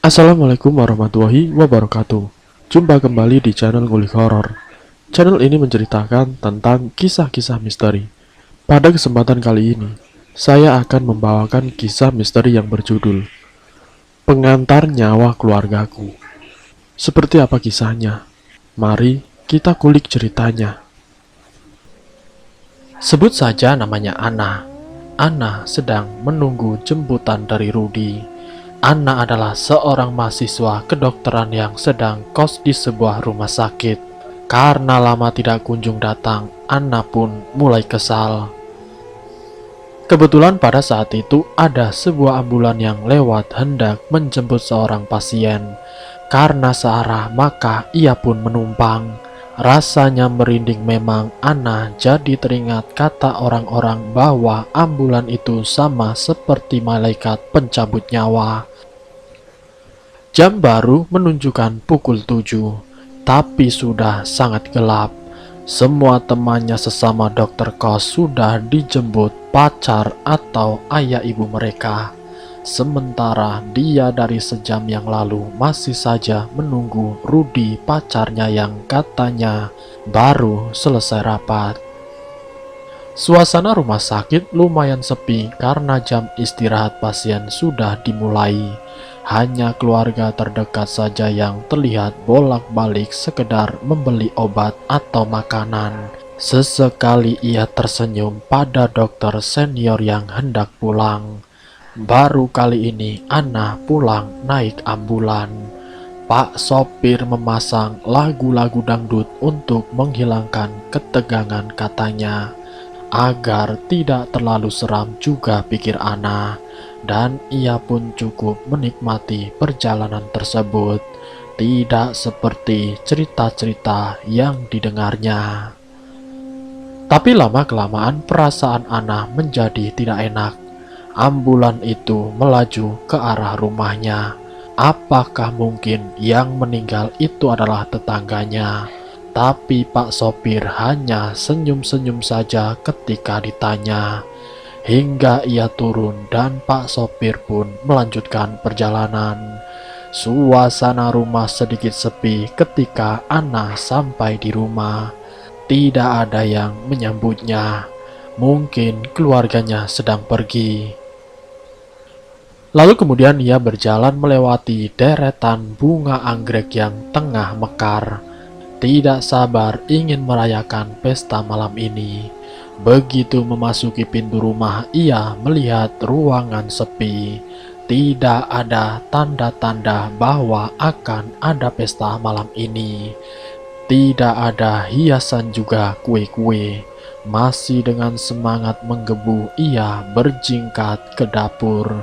Assalamualaikum warahmatullahi wabarakatuh. Jumpa kembali di channel Ngulik Horor. Channel ini menceritakan tentang kisah-kisah misteri. Pada kesempatan kali ini, saya akan membawakan kisah misteri yang berjudul Pengantar Nyawa Keluargaku. Seperti apa kisahnya? Mari kita kulik ceritanya. Sebut saja namanya Ana. Ana sedang menunggu jemputan dari Rudi. Ana adalah seorang mahasiswa kedokteran yang sedang kos di sebuah rumah sakit. Karena lama tidak kunjung datang, Ana pun mulai kesal. Kebetulan pada saat itu ada sebuah ambulan yang lewat hendak menjemput seorang pasien. Karena searah maka ia pun menumpang. Rasanya merinding memang. Ana jadi teringat kata orang-orang bahwa ambulan itu sama seperti malaikat pencabut nyawa. Jam baru menunjukkan pukul 7, tapi sudah sangat gelap. Semua temannya sesama dokter kos sudah dijemput pacar atau ayah ibu mereka. Sementara dia dari sejam yang lalu masih saja menunggu Rudi pacarnya yang katanya baru selesai rapat. Suasana rumah sakit lumayan sepi karena jam istirahat pasien sudah dimulai. Hanya keluarga terdekat saja yang terlihat bolak-balik sekedar membeli obat atau makanan. Sesekali ia tersenyum pada dokter senior yang hendak pulang. Baru kali ini Ana pulang naik ambulan. Pak sopir memasang lagu-lagu dangdut untuk menghilangkan ketegangan katanya. Agar tidak terlalu seram juga pikir Ana. Dan ia pun cukup menikmati perjalanan tersebut. Tidak seperti cerita-cerita yang didengarnya. Tapi lama-kelamaan perasaan Ana menjadi tidak enak. Ambulan itu melaju ke arah rumahnya. Apakah mungkin yang meninggal itu adalah tetangganya? Tapi Pak sopir hanya senyum-senyum saja ketika ditanya. Hingga ia turun dan Pak sopir pun melanjutkan perjalanan. Suasana rumah sedikit sepi ketika Ana sampai di rumah. Tidak ada yang menyambutnya. Mungkin keluarganya sedang pergi. Lalu kemudian ia berjalan melewati deretan bunga anggrek yang tengah mekar. Tidak sabar ingin merayakan pesta malam ini. Begitu memasuki pintu rumah, ia melihat ruangan sepi. Tidak ada tanda-tanda bahwa akan ada pesta malam ini. Tidak ada hiasan juga kue-kue. Masih dengan semangat menggebu, ia berjingkat ke dapur.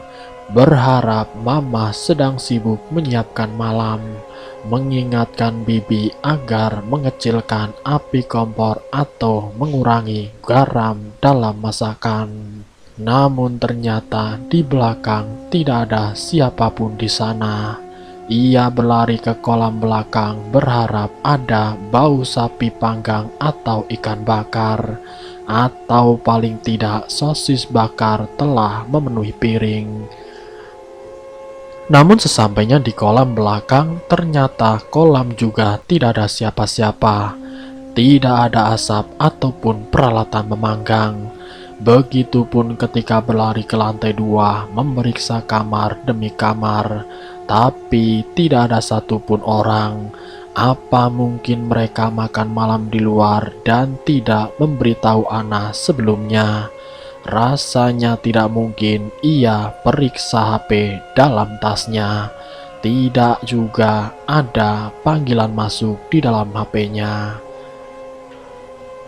Berharap mama sedang sibuk menyiapkan malam, mengingatkan bibi agar mengecilkan api kompor atau mengurangi garam dalam masakan. Namun ternyata di belakang tidak ada siapapun di sana. Ia berlari ke kolam belakang berharap ada bau sapi panggang atau ikan bakar, atau paling tidak sosis bakar telah memenuhi piring. Namun sesampainya di kolam belakang, ternyata kolam juga tidak ada siapa-siapa. Tidak ada asap ataupun peralatan memanggang. Begitupun ketika berlari ke lantai 2, memeriksa kamar demi kamar. Tapi tidak ada satupun orang. Apa mungkin mereka makan malam di luar dan tidak memberitahu Ana sebelumnya? Rasanya tidak mungkin ia periksa HP dalam tasnya. Tidak juga ada panggilan masuk di dalam HP-nya.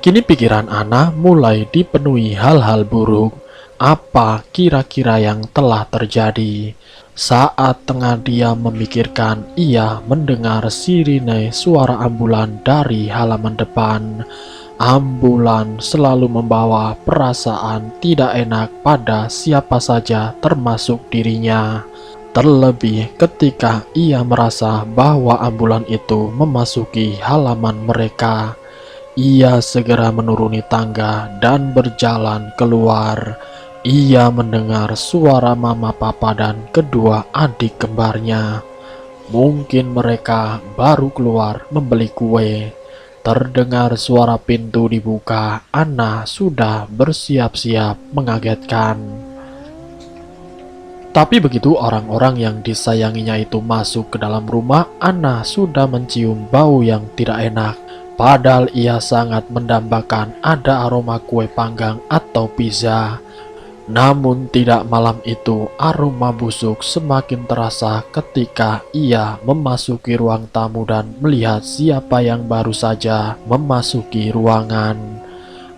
Kini pikiran Ana mulai dipenuhi hal-hal buruk. Apa kira-kira yang telah terjadi? Saat tengah dia memikirkan, ia mendengar sirine suara ambulan dari halaman depan. Ambulan selalu membawa perasaan tidak enak pada siapa saja termasuk dirinya. Terlebih ketika ia merasa bahwa ambulan itu memasuki halaman mereka. Ia segera menuruni tangga dan berjalan keluar. Ia mendengar suara mama papa dan kedua adik kembarnya. Mungkin mereka baru keluar membeli kue. Terdengar suara pintu dibuka. Anna sudah bersiap-siap mengagetkan. Tapi begitu orang-orang yang disayanginya itu masuk ke dalam rumah, Anna sudah mencium bau yang tidak enak. Padahal ia sangat mendambakan ada aroma kue panggang atau pizza. Namun tidak malam itu, aroma busuk semakin terasa ketika ia memasuki ruang tamu dan melihat siapa yang baru saja memasuki ruangan.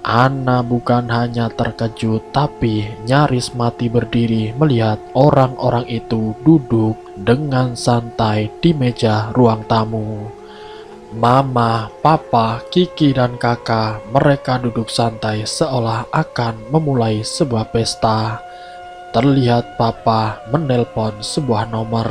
Anna bukan hanya terkejut, tapi nyaris mati berdiri melihat orang-orang itu duduk dengan santai di meja ruang tamu. Mama, Papa, Kiki, dan kakak, mereka duduk santai seolah akan memulai sebuah pesta. Terlihat Papa menelpon sebuah nomor.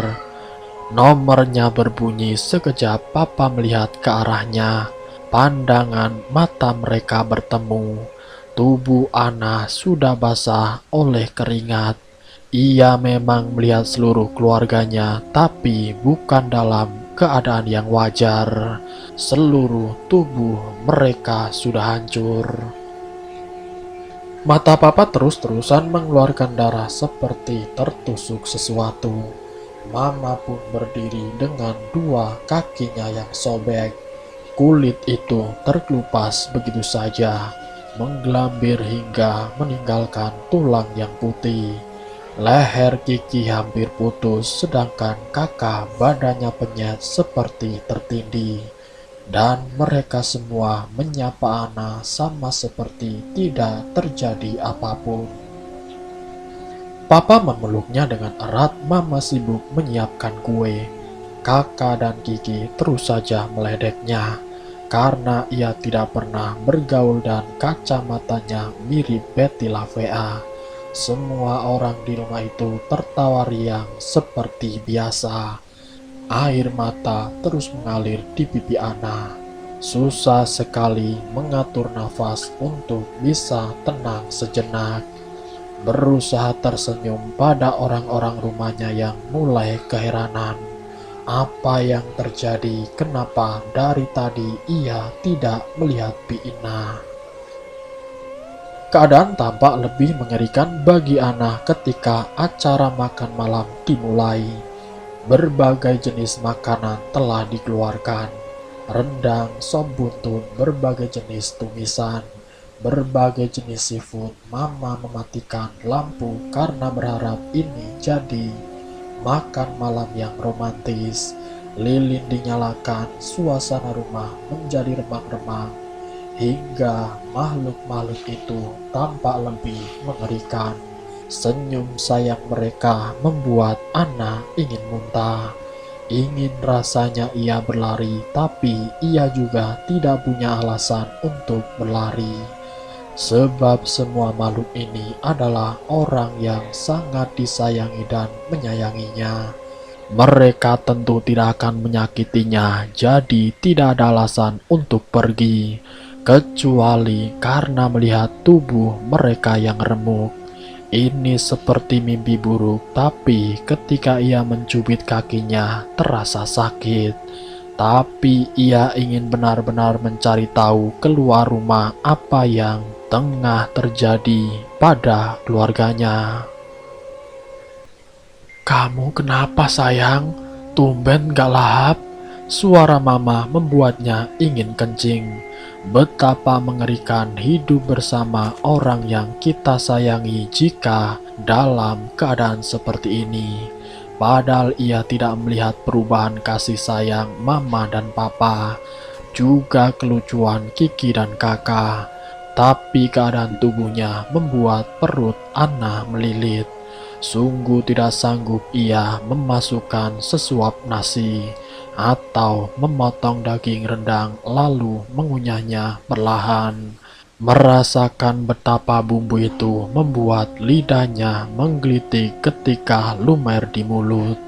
Nomornya berbunyi. Sekejap Papa melihat ke arahnya. Pandangan mata mereka bertemu. Tubuh Anna sudah basah oleh keringat. Ia memang melihat seluruh keluarganya, tapi bukan dalam keadaan yang wajar. Seluruh tubuh mereka sudah hancur. Mata Papa terus-terusan mengeluarkan darah seperti tertusuk sesuatu. Mama pun berdiri dengan dua kakinya yang sobek. Kulit itu terkelupas begitu saja, menggelambir hingga meninggalkan tulang yang putih. Leher Kiki hampir putus, sedangkan kakak badannya penyet seperti tertindih. Dan mereka semua menyapa Anna sama seperti tidak terjadi apapun. Papa memeluknya dengan erat. Mama sibuk menyiapkan kue. Kakak dan Kiki terus saja meledeknya karena ia tidak pernah bergaul dan kacamatanya mirip Betty LaVea. Semua orang di rumah itu tertawa riang seperti biasa. Air mata terus mengalir di pipi Anna. Susah sekali mengatur nafas untuk bisa tenang sejenak. Berusaha tersenyum pada orang-orang rumahnya yang mulai keheranan. Apa yang terjadi? Kenapa dari tadi ia tidak melihat Ina? Keadaan tampak lebih mengerikan bagi Anna ketika acara makan malam dimulai. Berbagai jenis makanan telah dikeluarkan. Rendang, sop buntut, berbagai jenis tumisan, berbagai jenis seafood. Mama mematikan lampu karena berharap ini jadi makan malam yang romantis. Lilin dinyalakan, suasana rumah menjadi remang-remang, hingga makhluk-makhluk itu tampak lebih mengerikan. Senyum sayang mereka membuat Anna ingin muntah. Ingin rasanya ia berlari, tapi ia juga tidak punya alasan untuk berlari. Sebab semua makhluk ini adalah orang yang sangat disayangi dan menyayanginya. Mereka tentu tidak akan menyakitinya, jadi tidak ada alasan untuk pergi, kecuali karena melihat tubuh mereka yang remuk. Ini seperti mimpi buruk, tapi ketika ia mencubit kakinya, terasa sakit. Tapi ia ingin benar-benar mencari tahu keluar rumah apa yang tengah terjadi pada keluarganya. "Kamu kenapa sayang? Tumben gak lahap?" Suara mama membuatnya ingin kencing. Betapa mengerikan hidup bersama orang yang kita sayangi jika dalam keadaan seperti ini. Padahal ia tidak melihat perubahan kasih sayang mama dan papa, juga kelucuan Kiki dan kakak. Tapi keadaan tubuhnya membuat perut Anna melilit. Sungguh tidak sanggup ia memasukkan sesuap nasi atau memotong daging rendang lalu mengunyahnya perlahan. Merasakan betapa bumbu itu membuat lidahnya menggelitik ketika lumer di mulut.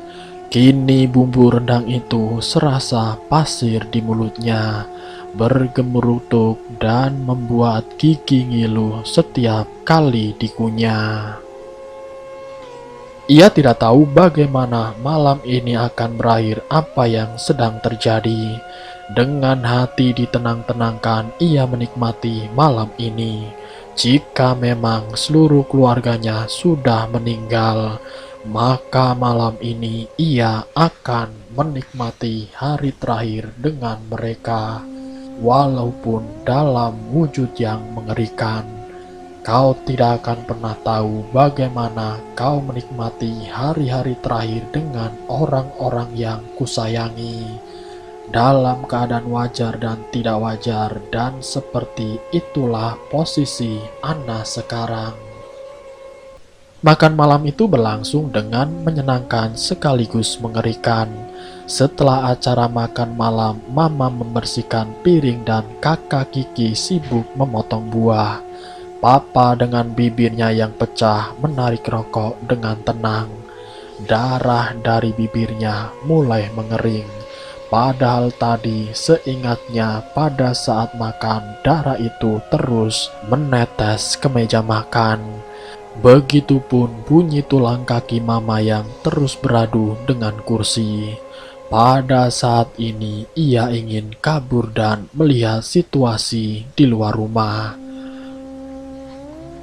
Kini bumbu rendang itu serasa pasir di mulutnya, bergemurutuk dan membuat gigi ngilu setiap kali dikunyah. Ia tidak tahu bagaimana malam ini akan berakhir, apa yang sedang terjadi. Dengan hati ditenang-tenangkan, ia menikmati malam ini. Jika memang seluruh keluarganya sudah meninggal, maka malam ini ia akan menikmati hari terakhir dengan mereka, walaupun dalam wujud yang mengerikan. Kau tidak akan pernah tahu bagaimana kau menikmati hari-hari terakhir dengan orang-orang yang kusayangi, dalam keadaan wajar dan tidak wajar, dan seperti itulah posisi Ana sekarang. Makan malam itu berlangsung dengan menyenangkan sekaligus mengerikan. Setelah acara makan malam, Mama membersihkan piring dan kakak Kiki sibuk memotong buah. Papa dengan bibirnya yang pecah menarik rokok dengan tenang. Darah dari bibirnya mulai mengering. Padahal tadi seingatnya pada saat makan darah itu terus menetes ke meja makan. Begitupun bunyi tulang kaki Mama yang terus beradu dengan kursi. Pada saat ini ia ingin kabur dan melihat situasi di luar rumah.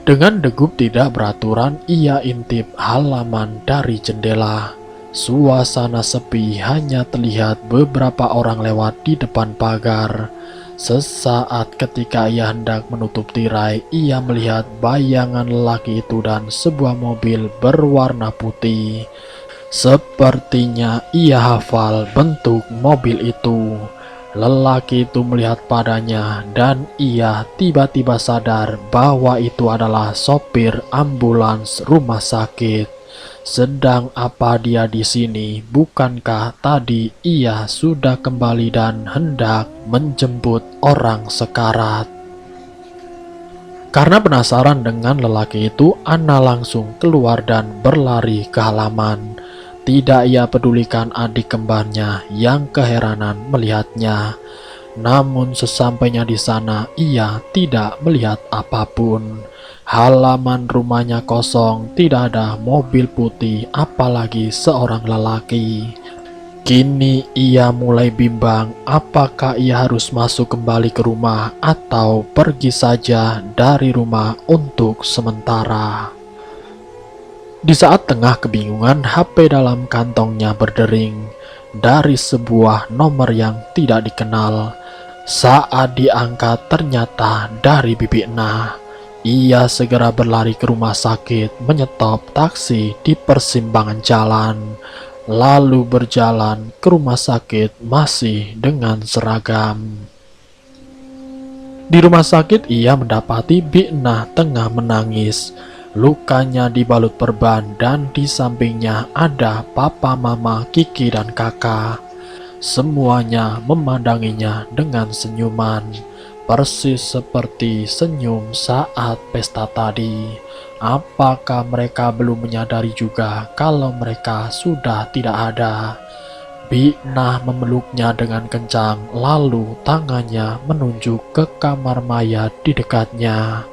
Dengan degup tidak beraturan, ia intip halaman dari jendela. Suasana sepi, hanya terlihat beberapa orang lewat di depan pagar. Sesaat ketika ia hendak menutup tirai, ia melihat bayangan lelaki itu dan sebuah mobil berwarna putih. Sepertinya ia hafal bentuk mobil itu. Lelaki itu melihat padanya dan ia tiba-tiba sadar bahwa itu adalah sopir ambulans rumah sakit. Sedang apa dia di sini? Bukankah tadi ia sudah kembali dan hendak menjemput orang sekarat? Karena penasaran dengan lelaki itu, Ana langsung keluar dan berlari ke halaman. Tidak ia pedulikan adik kembarnya yang keheranan melihatnya. Namun sesampainya di sana, ia tidak melihat apapun. Halaman rumahnya kosong, tidak ada mobil putih, apalagi seorang lelaki. Kini ia mulai bimbang, apakah ia harus masuk kembali ke rumah atau pergi saja dari rumah untuk sementara. Di saat tengah kebingungan, HP dalam kantongnya berdering dari sebuah nomor yang tidak dikenal. Saat diangkat ternyata dari Bibi Nah. Ia segera berlari ke rumah sakit, menyetop taksi di persimpangan jalan, lalu berjalan ke rumah sakit masih dengan seragam. Di rumah sakit ia mendapati Bi Nah tengah menangis. Lukanya dibalut perban dan di sampingnya ada papa, mama, Kiki, dan kakak. Semuanya memandanginya dengan senyuman, persis seperti senyum saat pesta tadi. Apakah mereka belum menyadari juga kalau mereka sudah tidak ada? Bi Nah memeluknya dengan kencang, lalu tangannya menunjuk ke kamar mayat di dekatnya.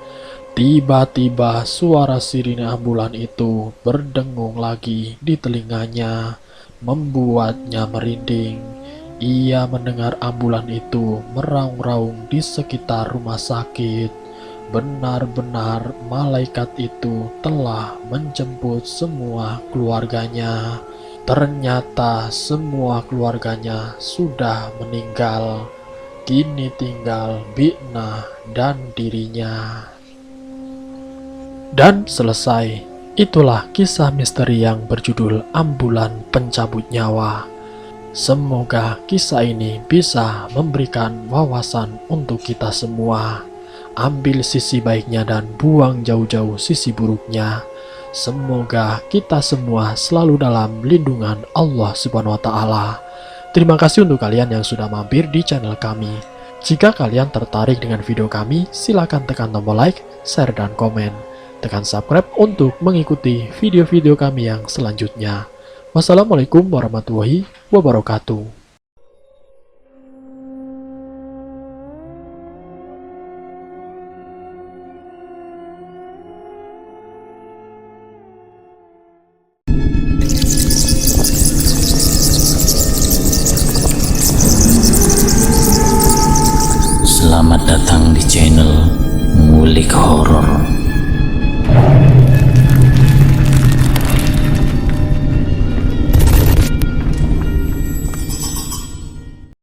Tiba-tiba suara sirine ambulan itu berdengung lagi di telinganya, membuatnya merinding. Ia mendengar ambulan itu meraung-raung di sekitar rumah sakit. Benar-benar malaikat itu telah menjemput semua keluarganya. Ternyata semua keluarganya sudah meninggal. Kini tinggal Bi Nah dan dirinya. Dan selesai. Itulah kisah misteri yang berjudul Ambulan Pencabut Nyawa. Semoga kisah ini bisa memberikan wawasan untuk kita semua. Ambil sisi baiknya dan buang jauh-jauh sisi buruknya. Semoga kita semua selalu dalam lindungan Allah Subhanahu wa Ta'ala. Terima kasih untuk kalian yang sudah mampir di channel kami. Jika kalian tertarik dengan video kami, silakan tekan tombol like, share, dan komen. Tekan subscribe untuk mengikuti video-video kami yang selanjutnya. Wassalamualaikum warahmatullahi wabarakatuh. Soro.